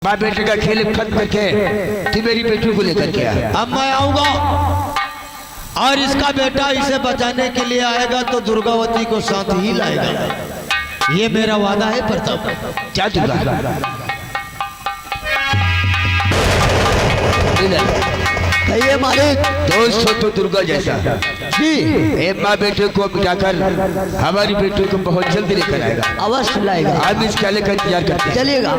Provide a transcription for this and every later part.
माँ बेटे का खेल खत्म करके तू मेरी बेटी को लेकर के आ। अब मैं आऊंगा और इसका बेटा इसे बचाने के लिए आएगा तो दुर्गावती को साथ ही लाएगा। ये मेरा वादा है प्रताप। क्या दुर्गा ये मालिक दोस्त हो तो दुर्गा जैसा जी ए माँ बेटे को मिटाकर हमारी बेटी को बहुत जल्दी लेकर आएगा। अवश्य लाएगा। हम इसका लेकर इंतजार करते हैं। चलिएगा।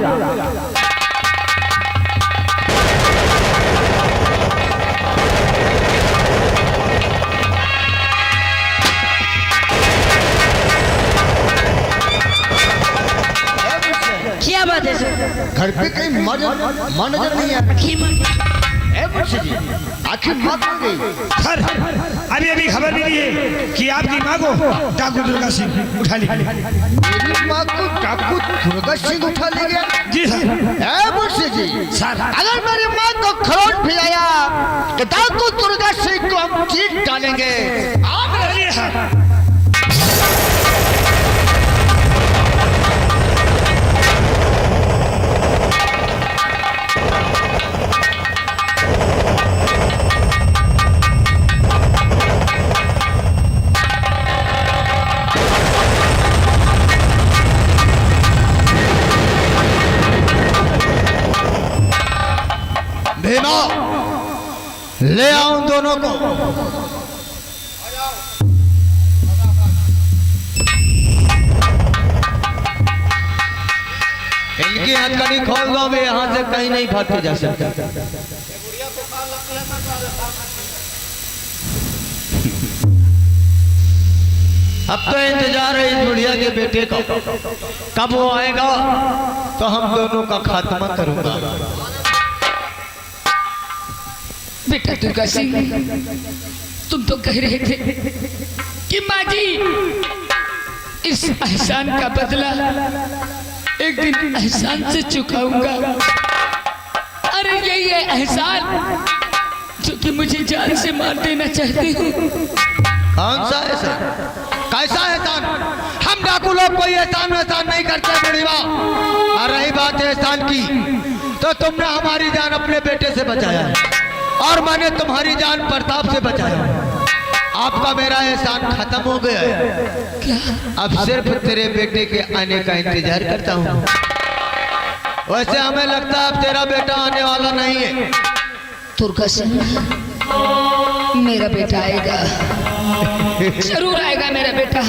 क्या बात है सर? घर पे कहीं मां नजर नहीं आ रही। आखिर माँ कहाँ गई? सर अभी अभी खबर मिली है कि आपकी माँ को डाकू दुर्गा सिंह उठा ली। मेरी माँ को डाकू दुर्गा सिंह उठा ले गया? जी सर। मुंशी जी सर अगर मेरी माँ को खरोट भी आया तो डाकू दुर्गा सिंह को हम चीर डालेंगे। आप लड़िए सर। भीमा ले आओ दोनों को। इनकी हथकड़ी खोल दो। वे यहाँ से कहीं नहीं भाग के जा सकते। अब तो इंतजार है इस बुढ़िया के बेटे का, कब वो आएगा तो हम दोनों का खात्मा करूंगा। बेटा दुर्गा सिंह, तुम तो कह रहे थे कि माँ जी इस एहसान का बदला एक दिन एहसान से चुकाऊंगा। अरे यही है एहसान जो कि मुझे जान से मार देना चाहते हो। कौन सा एहसान? कैसा एहसान? हम डाकू लोग कोई एहसान वहसान नहीं करते बुढ़ीवा। और रही बात एहसान की तो तुमने हमारी जान अपने बेटे से बचाया और मैंने तुम्हारी जान प्रताप से बचाया। आपका मेरा एहसान खत्म हो गया है। क्या? अब सिर्फ तेरे बेटे के आने का इंतजार करता हूँ। वैसे हमें लगता है अब तेरा बेटा आने वाला नहीं है। दुर्गा सिंह, मेरा बेटा आएगा, जरूर आएगा मेरा बेटा।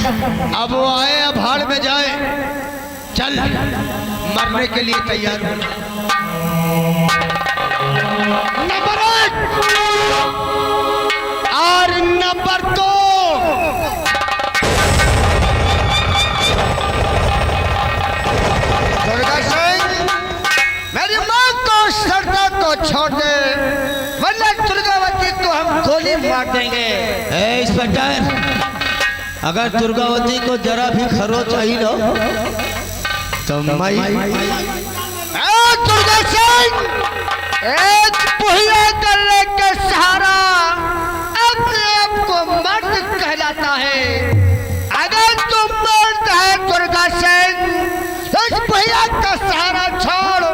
अब वो आए अब हाड़ में जाए। चल मरने के लिए तैयार हो। नंबर 1 और नंबर 2 दुर्गा सिंह, मेरी माँ को सरदा को छोड़ दे वरना दुर्गावती को हम गोली मार देंगे। इंस्पेक्टर, अगर दुर्गावती को जरा भी खरोच आई ना तो मैं दुर्गा सिंह एक बुढ़िया गले के सहारा अपने आप को मर्द कहलाता है। अगर तुम मर्द है दुर्गा सिंह तो इस बुढ़िया का सहारा छोड़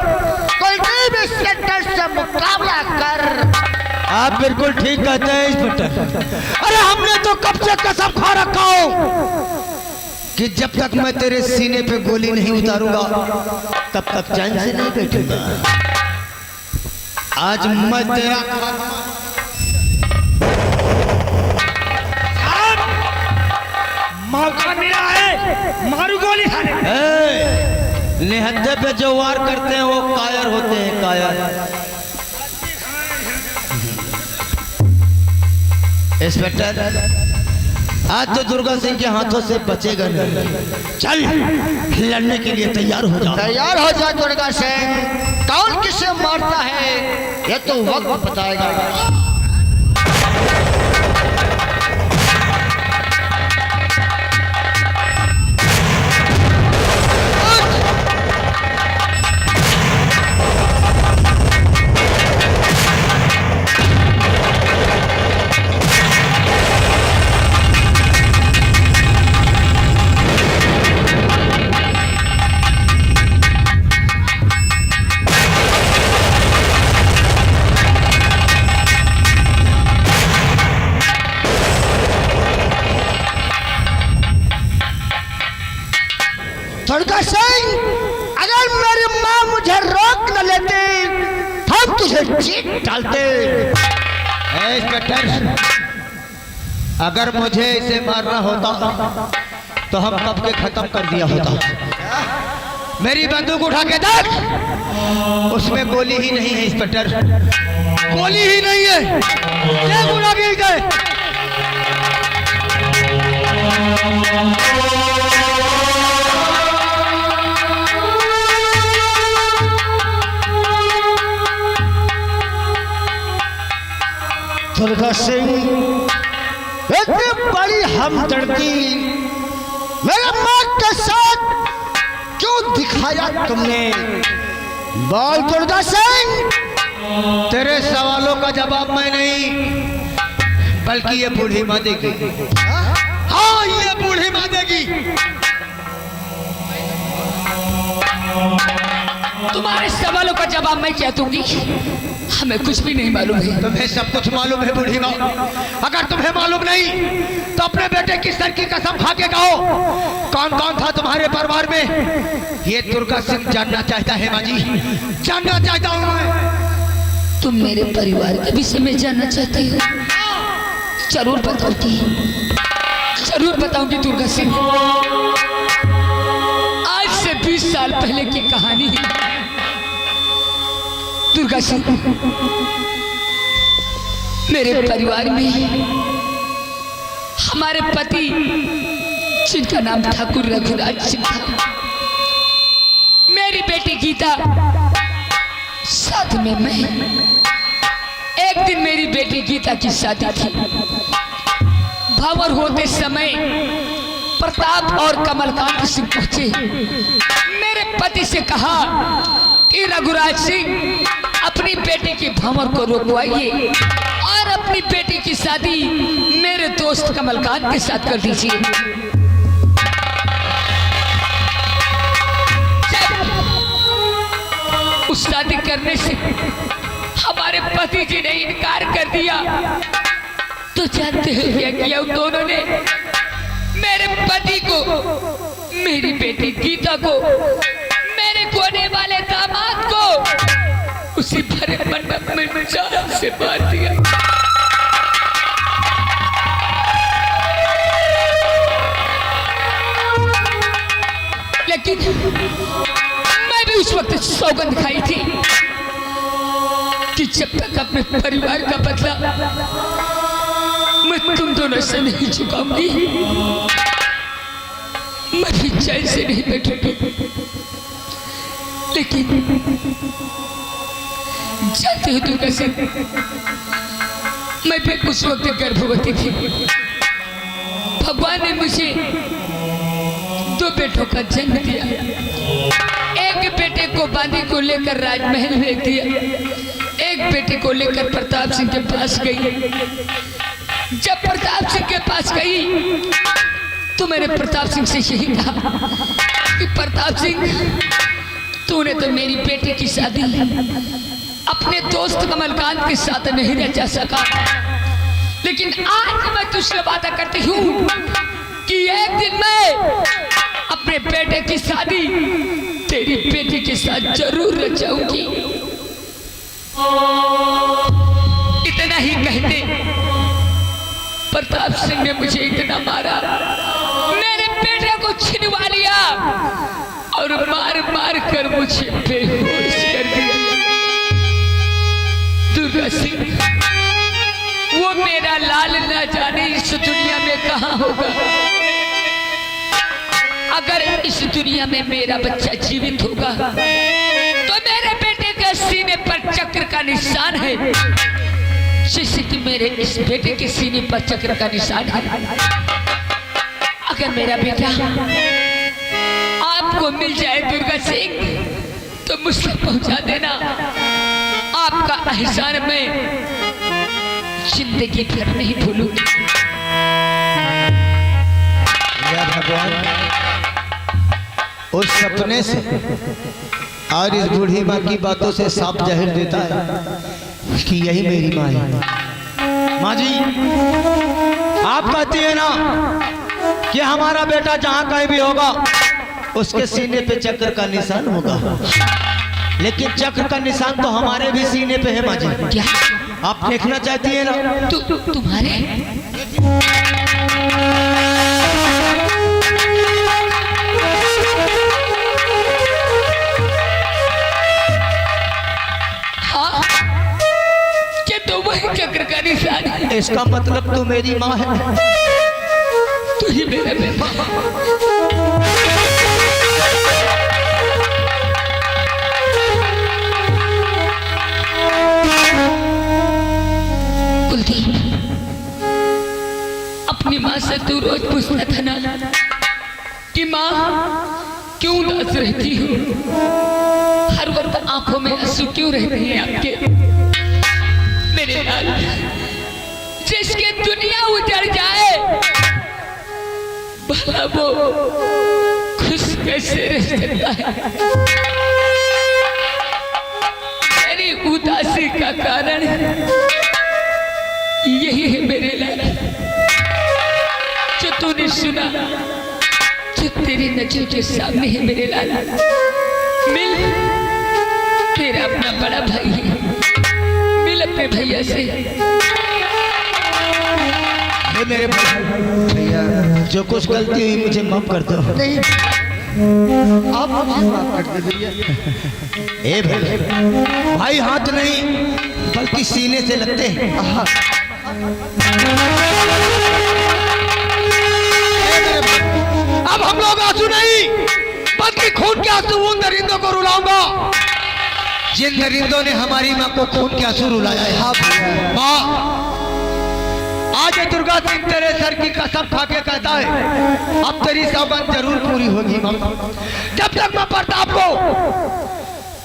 कोई भी सेक्टर से मुकाबला कर। आप बिल्कुल ठीक कहते हैं इंस्पेक्टर। अरे हमने तो कब से कसम खा रखा हो कि जब तक मैं तेरे सीने पे गोली नहीं उतारूंगा तब तक चैन से नहीं बैठूंगा। आज मैं तेरा मौका मिला है, मारू गोली खाने। निहत्थे पे जो वार करते हैं वो कायर होते हैं, कायर। इंस्पेक्टर, आज तो दुर्गा सिंह के हाथों से बचेगा नहीं। चल लड़ने के लिए तैयार हो जा। तैयार हो जा दुर्गा सिंह। कौन किसे मारता है ये तो वक्त बताएगा। चीट डालते। इंस्पेक्टर, अगर मुझे इसे मारना होता तो हम कब के खत्म कर दिया होता। मेरी बंदूक उठा के देख, उसमें गोली ही नहीं है इंस्पेक्टर, गोली ही नहीं है। देख उड़ा के गए। दुर्गा सिंह, इतनी बड़ी हमदर्दी मेरे माँ के साथ क्यों दिखाया तुमने? बोल दुर्गा सिंह। तेरे सवालों का जवाब मैं नहीं, बल्कि ये बूढ़ी माँ देगी। हाँ, ये बूढ़ी माँ देगी। तुम्हारे सवालों का जवाब मैं क्या दूंगी? हमें कुछ भी नहीं मालूम है। तुम्हें सब कुछ मालूम है बूढ़ी माँ। अगर तुम्हें मालूम नहीं तो अपने बेटे की सर की कसम खा के कहो, कौन कौन था तुम्हारे परिवार में? ये दुर्गा सिंह जानना चाहता है माँ जी, जानना चाहता हूँ मैं। तुम मेरे परिवार के विषय में जानना चाहती हो? जरूर बताऊंगी, जरूर बताऊंगी दुर्गा सिंह। आज से 20 साल पहले की कहानी है दुर्गा सिंह। मेरे परिवार में हमारे पति, जिनका नाम ठाकुर रघुराज सिंह था, मेरी बेटी गीता, साथ में मैं। एक दिन मेरी बेटी गीता की शादी थी। भंवर होते समय प्रताप और कमलकांत सिंह पहुंचे। मेरे पति से कहा कि रघुराज सिंह अपनी बेटी की भंवर को रोकवाइए और अपनी बेटी की शादी मेरे दोस्त कमलकांत के साथ कर दीजिए। उस शादी करने से हमारे पति जी ने इनकार कर दिया तो जानते हैं क्या किया उन दोनों ने? मेरे पति को, मेरी बेटी गीता को, मेरे होने वाले दामाद को उसी भरे मंडप में जान से मार दिया। लेकिन मैं भी उस वक्त सौगंध खाई थी कि जब तक अपने परिवार का बदला मैं तुम दोनों से नहीं चुकाऊंगी, मैं भी चैन से नहीं बैठूंगी। लेकिन जानते हो तुम कैसे, मैं भी उस वक्त गर्भवती थी। भगवान ने मुझे 2 बेटों का जन्म दिया। एक बेटे को बांदी को लेकर राजमहल भेज दिया, एक बेटे को लेकर प्रताप सिंह के पास गई। जब प्रताप सिंह के पास गई तो मैंने प्रताप सिंह से यही कहा कि प्रताप सिंह, तूने तो मेरी बेटी की शादी अपने दोस्त कमलकांत के साथ नहीं रचा सका, लेकिन आज मैं तुझसे वादा करती हूँ कि एक दिन मैं अपने बेटे की शादी तेरी बेटी के साथ जरूर रचाऊंगी। इतना ही कहते प्रताप सिंह ने मुझे इतना मारा, मेरे बेटे को छिनवा लिया और मार मार कर मुझे बेहोश कर दिया। दुर्गा सिंह, वो मेरा लाल न जाने इस दुनिया में कहाँ होगा। अगर इस दुनिया में मेरा बच्चा जीवित होगा तो मेरे बेटे के सीने पर चक्र का निशान है, जैसे कि मेरे इस बेटे के सीने पर चक्र का निशान है। अगर मेरा बेटा आपको मिल जाए दुर्गा सिंह तो मुझसे पहुंचा देना, आपका एहसान मैं जिंदगी भर नहीं भूलूंगी। या भगवान, उस सपने से और इस बूढ़ी माँ की बातों से साफ जाहिर देता है कि यही मेरी माँ है। माँ जी, आप कहती है ना कि हमारा बेटा जहाँ कहीं भी होगा उसके सीने पे चक्कर का निशान होगा। लेकिन चक्र का निशान तो हमारे भी सीने पे है माँ जी। क्या आप देखना चाहती है ना? तुम्हारे हाँ, क्या तो वही चक्र का निशान है? इसका मतलब तो मेरी माँ है। तू ही मेरा बेटा। कुलदीप, अपनी माँ से तू रोज पूछता था ना कि माँ क्यों उदास रहती हो, हर वक्त आंखों में आंसू क्यों रहते हैं आपके? मेरे लाल, जिसकी दुनिया उजड़ जाए भला वो खुश कैसे रह सकता है? मेरी उदासी का कारण यही है मेरे लाल, जो तूने सुना, जो तेरी नजरों के सामने है मेरे लाल। मिल, तेरा अपना बड़ा भाई है, मिल अपने भैया से। हे मेरे भैया, जो कुछ गलती हुई मुझे माफ कर दो। नहीं, आप मुझे माफ कर दे भैया। ए भाई, भाई हाथ नहीं बल्कि सीने से लगते हैं। अब हम लोग आंसू नहीं बल्कि खून के आंसू उन दरिंदों को रुलाऊंगा जिन दरिंदों ने हमारी माँ को खून के आंसू रुलाया है। माँ, आज ये दुर्गा सिंह तेरे सर की कसम खा के कहता है अब तेरी सौगंध जरूर पूरी होगी माँ। जब तक मैं प्रताप को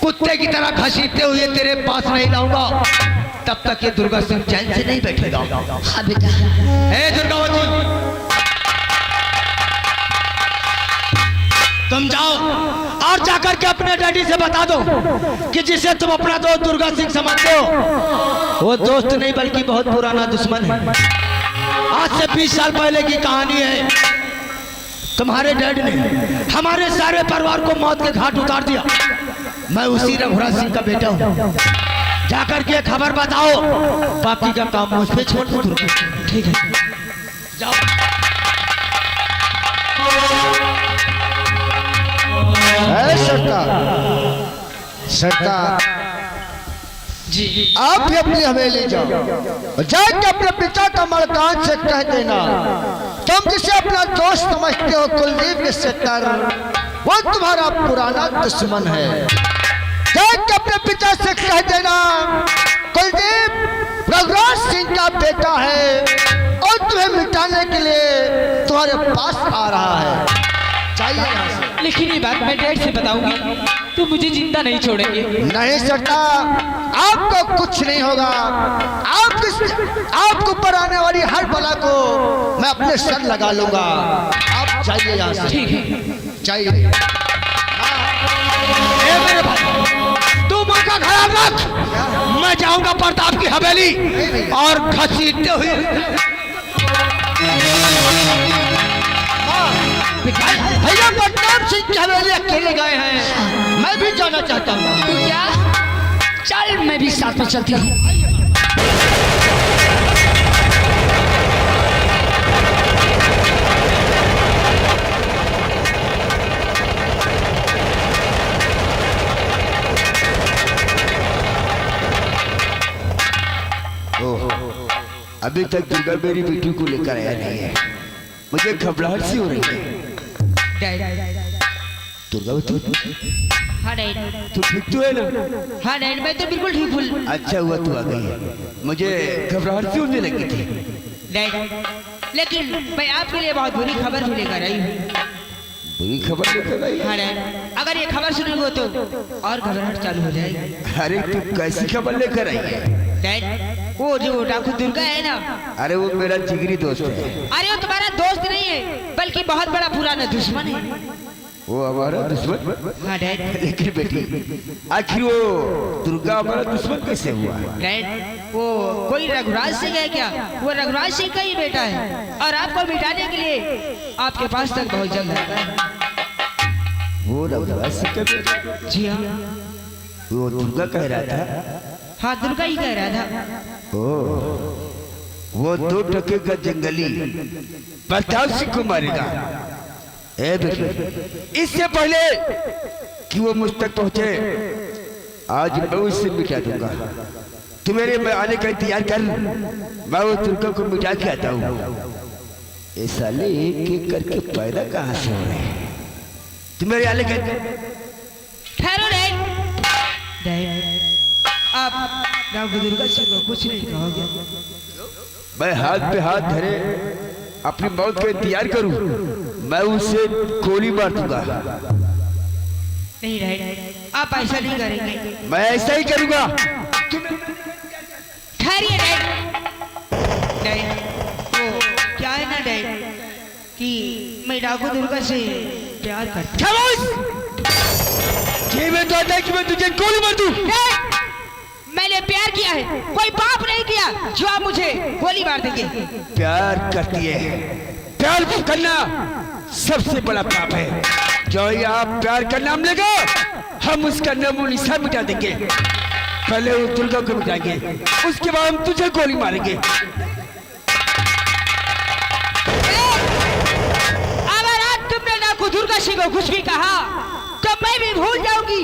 कुत्ते की तरह घसीटते हुए तेरे पास नहीं लाऊंगा तब तक ये दुर्गा सिंह चैन से नहीं बैठेगा। हाँ बेटा। हे दुर्गावती, तुम जाओ और जाकर के अपने डैडी से बता दो कि जिसे तुम अपना दोस्त दुर्गा सिंह समझते हो वो दोस्त नहीं बल्कि बहुत पुराना दुश्मन है। आज से 20 साल पहले की कहानी है। तुम्हारे डैड ने हमारे सारे परिवार को मौत के घाट उतार दिया। मैं उसी रघुराज सिंह का बेटा हूँ। जाकर के खबर बताओ, बाकी का काम मुझ पे छोड़ दो। ठीक है, जाओ। सरकार जी, आप भी अपनी हवेली जाओ, जाके अपने पिता कमलकांत से कह देना तुम जिसे अपना दोस्त समझते हो कुलदीप के सेक्टर, वो तुम्हारा पुराना दुश्मन है। जाके अपने पिता से कह देना कुलदीप रघुराज सिंह का बेटा है और तुम्हें मिटाने के लिए तुम्हारे पास आ रहा है। चाहिए यहाँ से। लेकिन ये बात मैं डैड से बताऊंगी तो मुझे जिंदा नहीं छोड़ेंगे। नहीं सरकार, आपको कुछ नहीं होगा। आपको ऊपर आने वाली हर बला को मैं अपने सर लगा लूंगा। आप जाइए यहाँ से। ठीक है, चाहिए। मेरे भाई, तू माँ का ख्याल रख। मैं जाऊंगा प्रताप की हवेली और घसीटते हुए भैया प्रताप सिंह की हवेली अकेले गए हैं, मैं भी जाना चाहता हूँ। तो क्या? चल, मैं भी साथ में चलती हूँ। अभी तक दुर्गा मेरी बेटी को लेकर आया नहीं है, मुझे घबराहट सी हो रही है। दुर्गावती, हाँ डैड। तू ठीक तो है ना? हाँ डैड, मैं तो बिल्कुल ठीक हूँ। अच्छा हुआ तू आ गई है, मुझे घबराहट सी होने लगी थी। डैड, लेकिन मैं आपके लिए बहुत बुरी खबर भी लेकर आई हूँ। बुरी खबर लेकर आई? हाँ डैड, अगर ये खबर सुनोगे तो और घबराहट चालू हो जाएगी। अरे तू कैसी खबर लेकर आई है? डैड, वो जो डाकू दुर्गा है ना, अरे वो मेरा जिगरी दोस्त है। अरे वो तुम्हारा दोस्त नहीं है बल्कि बहुत बड़ा पुराना दुश्मन है। वो हमारा दुश्मन? हाँ डैड। लेकिन बेटी, आखिर वो दुर्गा हमारा दुश्मन कैसे हुआ? डैड, वो कोई रघुराज सिंह है क्या? वो रघुराज सिंह का ही बेटा है और आपको मिटाने के लिए आपके पास तक बहुत जल्द आएगा। वो रघुराज सिंह का बेटा? जी हाँ। वो दुर्गा कह रहा था। हाँ दुर्गा ही कह रहा था। ओ, वो 2 टके का जंगली प्रताप सिंह को मारेगा। ए बेटी, इससे पहले कि वो मुझ तक पहुंचे, आज मैं उससे मिटा दूंगा। तू मेरे आने का इंतजार कर, मैं वो दुर्गा को मिटा के आता हूँ। ये साले एक एक करके पैदा कहाँ से हो रहे हैं? तू मेरे आने का ठहरो डैड, आप गाँव की दुर्गा सिंह को कुछ नहीं कहोगे? मैं हाथ पे हाथ धरे अपनी मौत का इंतजार करूं, मैं उसे गोली मार दूंगा। नहीं डैड, आप ऐसा नहीं करेंगे। मैं ऐसा ही करूंगा। ठहरिए डैड, वो क्या है ना डैड कि मैं डाकू दुर्गा से प्यार करता हूँ। ये मैं चाहता है कि मैं तुझे गोली मार दूं। मैंने प्यार किया है, कोई पाप नहीं किया जो आप मुझे गोली मार देंगे। प्यार करती है, प्यार करना सबसे बड़ा पाप है। जो ये आप प्यार का नाम लेगा, हम उसका नामो निशान मिटा देंगे। पहले वो दुर्गा को मिटाएंगे, उसके बाद हम तुझे गोली मारेंगे। अगर आज तुमने डाकू दुर्गा सिंह को कुछ भी कहा तो मैं भी भूल जाऊंगी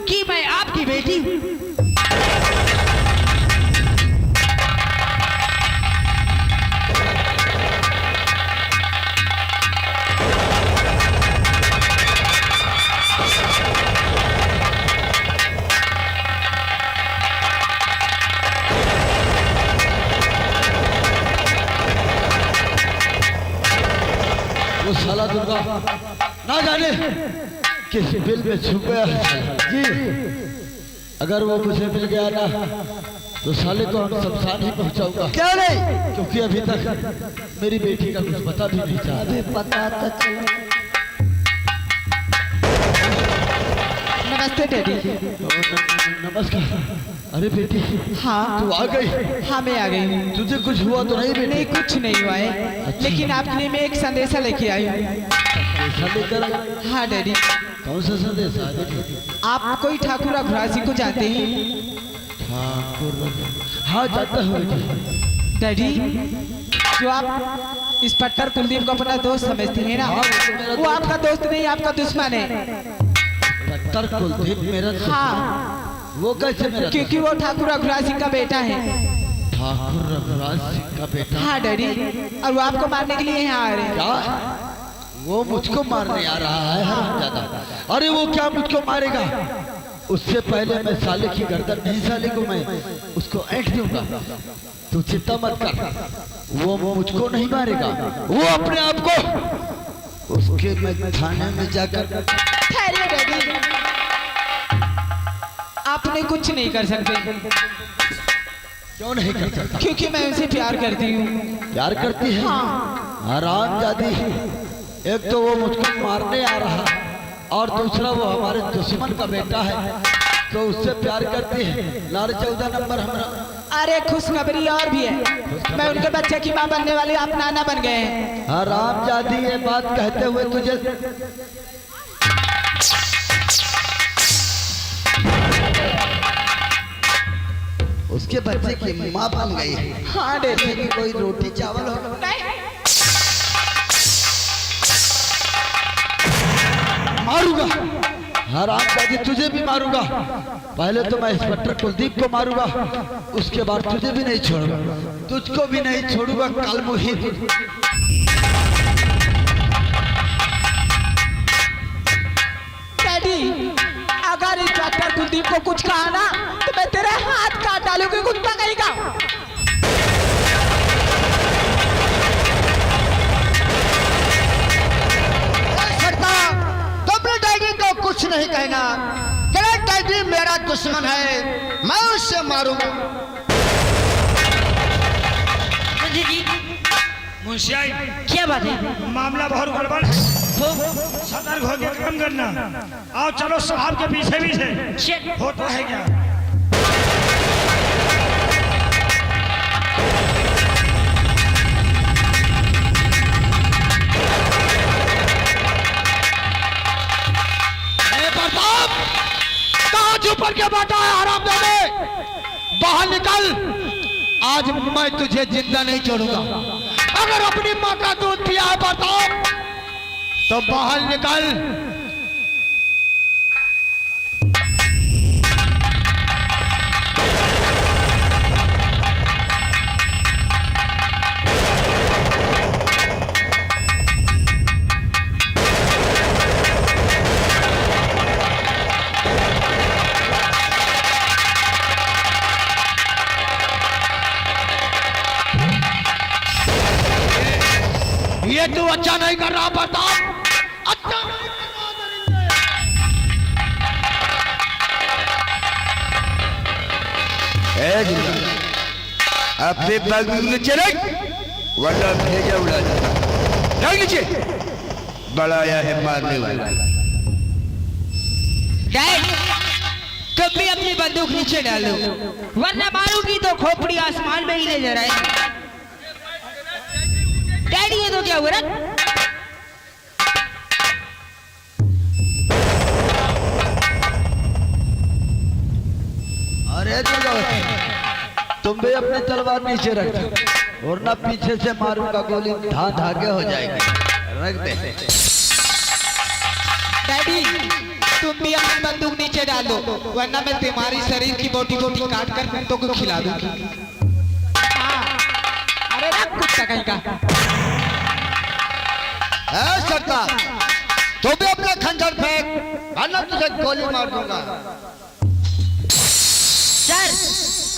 कि मैं आपकी बेटी हूँ। वो साला दुर्गा ना जाने किस बिल में छुप गया जी। अगर वो मुझे मिल गया ना तो साले को हम शमशान ही पहुंचाऊंगा। क्या नहीं? क्योंकि अभी तक मेरी बेटी का कुछ पता भी नहीं था। अभी पता तो चला। नमस्ते डैडी। नमस्कार। अरे बेटी, हाँ तू आ गई? हाँ मैं आ गई हूँ। तुझे कुछ हुआ तो नहीं बेटी? नहीं कुछ नहीं हुआ है, अच्छा। लेकिन आपके लिए मैं एक संदेशा लेके आई हूँ। ऐसा लेकर आई? हाँ डैडी। कौन सा संदेश है बेटी? आप कोई ठाकुर रघुराज सिंह को जानते हैं? ठाकुर, हाँ जानता हूँ बेटी। डैडी, जो आप इस पट्टर कुलदीप को अपना दोस्त समझती है ना, वो आपका दोस्त नहीं, आपका दुश्मन है। पट्टर कुलदीप मेरा दोस्त? हाँ, वो कैसे मेरा? क्योंकि वो ठाकुर रघुराज सिंह का बेटा है। ठाकुर रघुराज सिंह का बेटा? हाँ डैडी, और वो आपको मारने के लिए यहाँ आ रहे हैं। क्या? वो मुझको मारने आ रहा है हरामजादा? अरे वो क्या मुझको मारेगा? उससे पहले मैं साले की गर्दन नहीं, साले को मैं उसको ऐंठ दूंगा। तू चिंता मत कर, वो मुझको नहीं मारेगा, वो अपने आप को उसके मैं थाने में जाकर। ठहरिए डैडी, आपने कुछ नहीं कर सकते। क्यों नहीं कर सकता? क्योंकि मैं उनसे प्यार करती हूँ। प्यार करती है? हाँ। हरामजादी, एक तो वो मुझको मारने आ रहा और दूसरा वो हमारे दुश्मन का बेटा है, तो उससे प्यार करती है। लार 14 नंबर हमारा। अरे खुशखबरी और भी है, मैं उनके बच्चे की माँ बनने वाली, आप नाना बन गए हैं। हरामजादी, ये बात कहते हुए तुझे उसके बच्चे की माँ बन गई है। हाँ डैडी। कि कोई रोटी चावल हो? मारूंगा हरामजादी, तुझे भी मारूंगा। पहले तो मैं इंस्पेक्टर कुलदीप को मारूंगा, उसके बाद तुझे भी नहीं छोड़ूंगा, तुझको भी नहीं छोड़ूंगा। कल मुहित डैडी, अगर इंस्पेक्टर कुलदीप को कुछ कहा ना तो मैं तेरे हाथ काट डालूंगी, कुत्ता कहेगा। तुमने डैडी को कुछ नहीं कहना। तेरा डैडी मेरा दुश्मन है, मैं उससे मारूंगा। मुंशियाई, क्या बात है? मामला बहुत गड़बड़ है, सतर्क होकर काम करना। आओ चलो साहब के पीछे पीछे। होता है क्या? कहाँ छुप के बैठा बाहर निकल। आज मैं तुझे जिंदा नहीं छोड़ूंगा। अगर अपनी माँ का दूध पिया है प्रताप तो बाहर निकल। ये तू अच्छा नहीं कर रहा प्रताप, अच्छा नहीं कर रहा दरिंदे। ए जिंदा, अपने बाग में नीचे रख, वरना भेजा उड़ा जाता। रख नीचे, बड़ा आया है मारने वाला। डैड, तुम भी अपनी बंदूक नीचे डालो, वरना मारूंगी तो खोपड़ी आसमान में ही ले जा रहा है। डैडी ये तो क्या हुआ? अरे तुम भी अपनी तलवार नीचे रख, और ना पीछे से मारूंगा गोली धागे हो जाएगी। रख दे। डैडी, तुम भी अपनी बंदूक नीचे डालो, वरना मैं तुम्हारी शरीर की बोटी बोटी काट कर कुत्तों को खिला दूंगी। अरे ना कुत्ता कहीं का। सरदार, तो भी अपना खंजर फेंक, वरना तुझे गोली मार दूंगा। सर,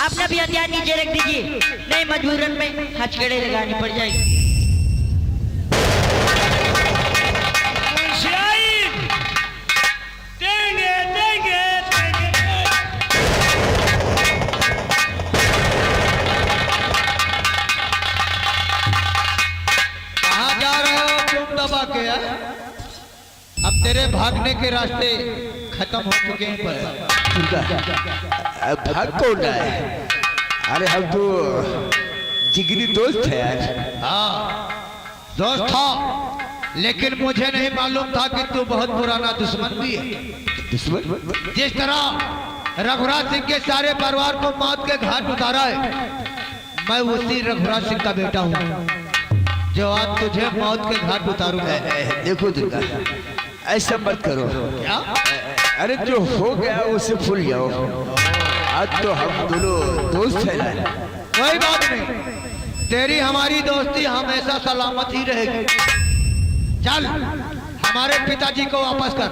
अपना भी हथियार नीचे रख दीजिए, नहीं मजबूरन में हथकड़े लगानी पड़ जाएगी। देंगे देंगे देंगे। कहाँ जा रहे हो तुम दबा के? अब तेरे भागने के रास्ते खत्म हो चुके हैं पर अब भाग कौन रहा है? अरे हम तो जिगरी दोस्त है यार। हाँ दोस्त था, लेकिन मुझे नहीं मालूम था कि तू बहुत पुराना दुश्मन भी है। दुश्मन? जिस तरह रघुराज सिंह के सारे परिवार को मौत के घाट उतारा है, मैं उसी रघुराज सिंह का बेटा हूँ जो आज तुझे मौत के घाट उतारूंगा। देखो दुर्गा, ऐसा मत करो। क्या? अरे जो हो गया उसे भूल जाओ। आज तो हम दोनों दोस्त हैं ना। कोई बात नहीं, तेरी हमारी दोस्ती हमेशा सलामत ही रहेगी। चल हमारे पिताजी को वापस कर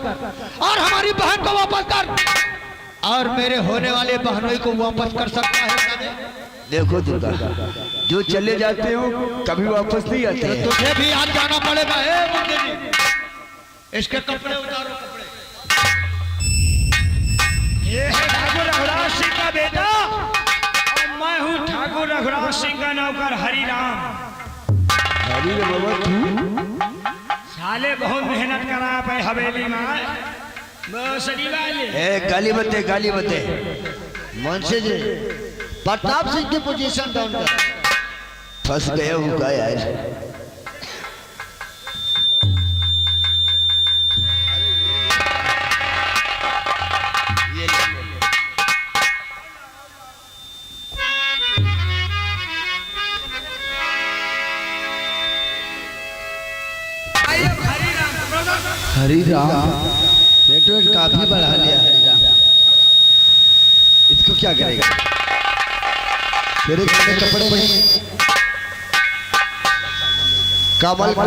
और हमारी बहन को वापस कर, और मेरे होने वाले बहनोई को वापस कर सकता है। देखो दुर्गा, जो चले जाते हो कभी वापस नहीं आते हैं। तुझे भी आज जाना पड़ेगा। मुझे भी इसके कपड़े उतारो, कपड़े। ये है ठाकुर रघुराज सिंह का बेटा, और मैं हूँ ठाकुर रघुराज सिंह का नौकर हरिराम। अरे बाबा तू साले बहुत मेहनत करा पे हवेली में। सनी वाले गाली बते, गाली बते। मुंशी जी, प्रताप सिंह की पोजीशन डाउन कर। फंस गया हूँ का यार। हरिराम पेट्रोल काफी बढ़ा लिया हरिराम। इसको क्या करेगा? तेरे घर में कपड़े नहीं, काबल का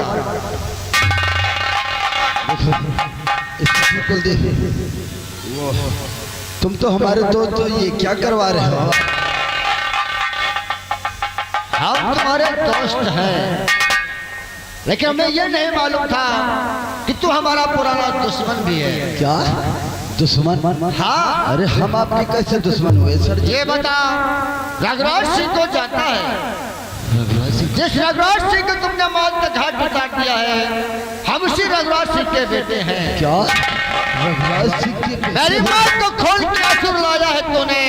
इसको बिल्कुल दे। वो तुम तो हमारे दोस्त, तो ये क्या करवा रहे हो? हम तुम्हारे दोस्त हैं, लेकिन हमें ये नहीं मालूम था कि तू हमारा पुराना दुश्मन भी है। क्या दुश्मन? हाँ। अरे हम आपके कैसे दुश्मन हुए सर? ये बता, रघुराज सिंह को जानता है? जिस रघुराज सिंह को तुमने मौत के घाट पर काट दिया है, हम उसी रघुराज सिंह के बेटे हैं। क्या रघुराज सिंह के? मेरी मौत को खोल के आंसू लाया है तूने,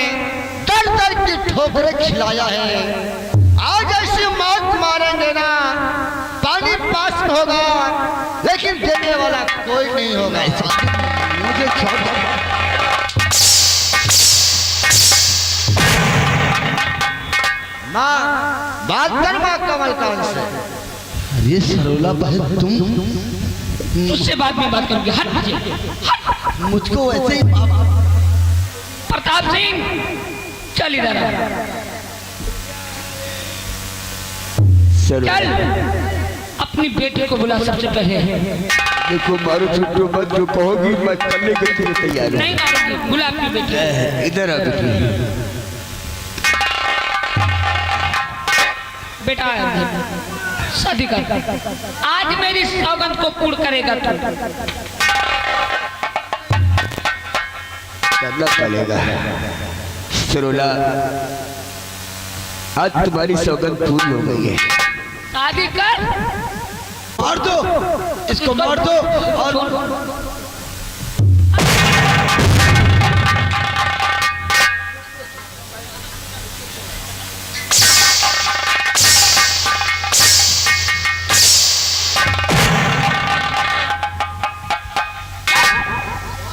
दर दर की ठोकरें खिलाया है। आज ऐसी मौत मारेंगे ना, पानी पास में होगा लेकिन देने वाला कोई नहीं होगा। मुझे छोड़ दो। माँ बात कर माँ कमल कांत से। अरे सरोला बहन तुम उससे बाद में बात करूंगी। हट मुझे मुझको वैसे ही प्रताप सिंह चल इधर आ। चल अपनी बेटी को बुला सबसे पहले। देखो मारो छुट्टी मत, जो कहोगी मैं करने के लिए तैयार नहीं मारूंगी, बुला अपनी बेटी। हूँ। इधर आ बेटी। बेटा शादी कर, आज मेरी सौगंध को पूर्ण करेगा तू। करना पड़ेगा सरोला, आज तुम्हारी सौगंध पूर्ण हो गई है। शादी कर। मार दो इसको, मार दो। और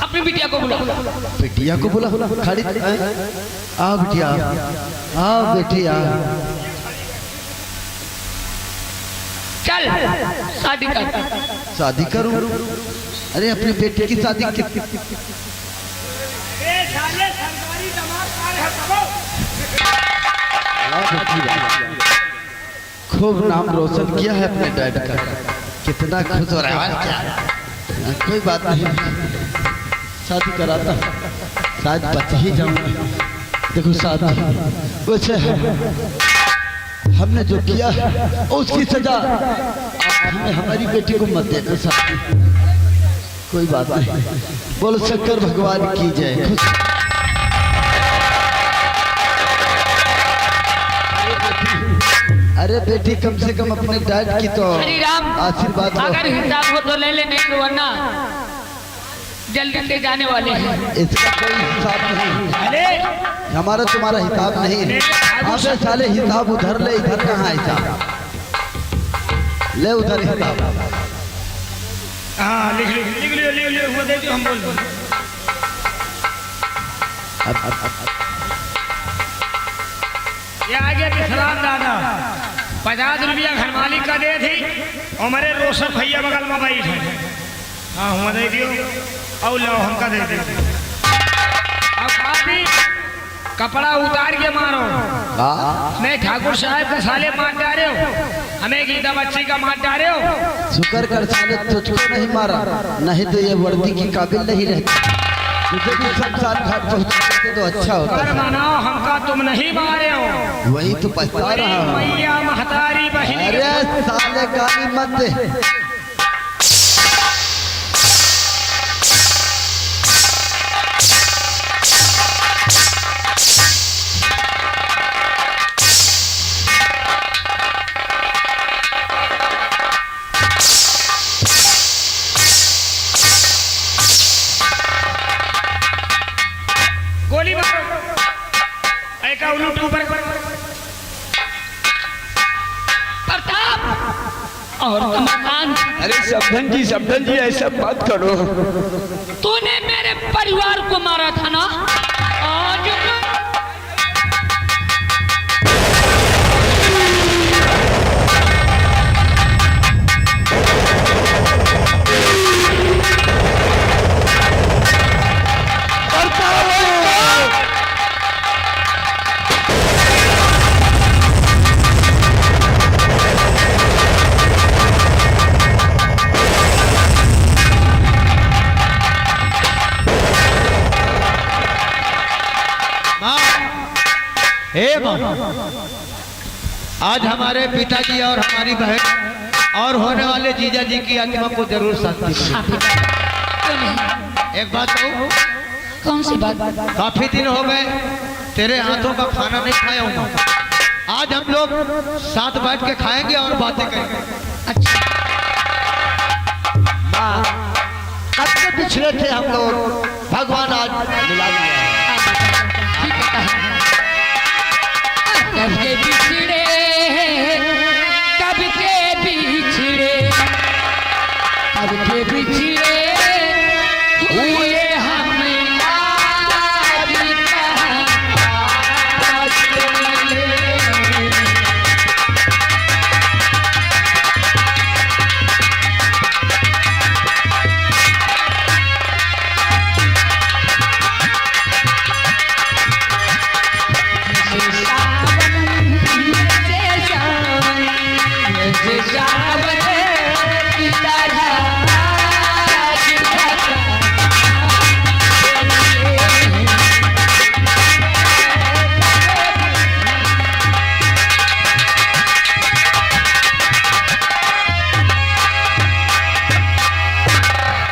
अपनी बिटिया को बुला। बेटिया को बुला खड़ी आ बिटिया, आ बेटिया। चल शादी कर। शादी करूं? अरे अपनी बेटी की शादी खूब नाम रोशन किया है अपने डैड का, कितना खुश हो रहा है। क्या कोई बात नहीं, शादी कराता, शायद बच ही जाऊंगा। देखो शादी वैसे है, हमने जो किया उसकी सजा हमें हमारी बेटी को मत देना साहब। कोई बात नहीं, बोलो शंकर भगवान की जय। अरे बेटी कम से कम अपने डैड की तो हरी राम आशीर्वाद लो। अगर हिसाब हो तो ले ले, नहीं तो वरना जल्दी ले जाने वाले हैं। इसका कोई हिसाब नहीं। अरे हमारा तुम्हारा हिसाब नहीं है। अबे साले हिसाब उधर ले, इधर कहाँ हिसाब ले, उधर हिसाब। हाँ लिख लियो वो दे दियो, हम बोल दो। ये आ गया विश्राम दादा, 50 रुपया घर मालिक का दे थी और मेरे रोशन भैया बगल में बैठे। हाँ हुआ दे दियो और लो हमका दे दियो। अब काफी कपड़ा उतार के मारो। नहीं ठाकुर साहब का साले मार डाले हो, हमें गीता बच्ची का मार डाले हो। शुक्र कर साले तुझको नहीं मारा, नहीं तो ये वर्दी की काबिल नहीं रहती। तुझे भी शमशान घाट पहुंचाते तो अच्छा होता। कर मनाओ, हमका तुम नहीं मारे हो। वही तो पछता रहा हूँ। मैया महतारी बहन। अरे साले गाली मत दे। गोली मारो, ऐका उलट ऊपर। प्रताप और कमलकांत, अरे समधन जी ऐसा मत करो। तूने मेरे परिवार को मारा था ना, आज हे माँ, आज हमारे पिताजी और हमारी बहन और होने वाले जीजा जी की आत्मा को जरूर शांति मिले। क्यों नहीं? एक बात कहूँ, कौन सी बात? काफी दिन हो गए तेरे हाथों का खाना नहीं खाया हूँ। आज हम लोग साथ बैठ के खाएंगे और बातें करेंगे। अच्छा माँ कब से पिछले थे हम लोग, भगवान आज मिला दिया।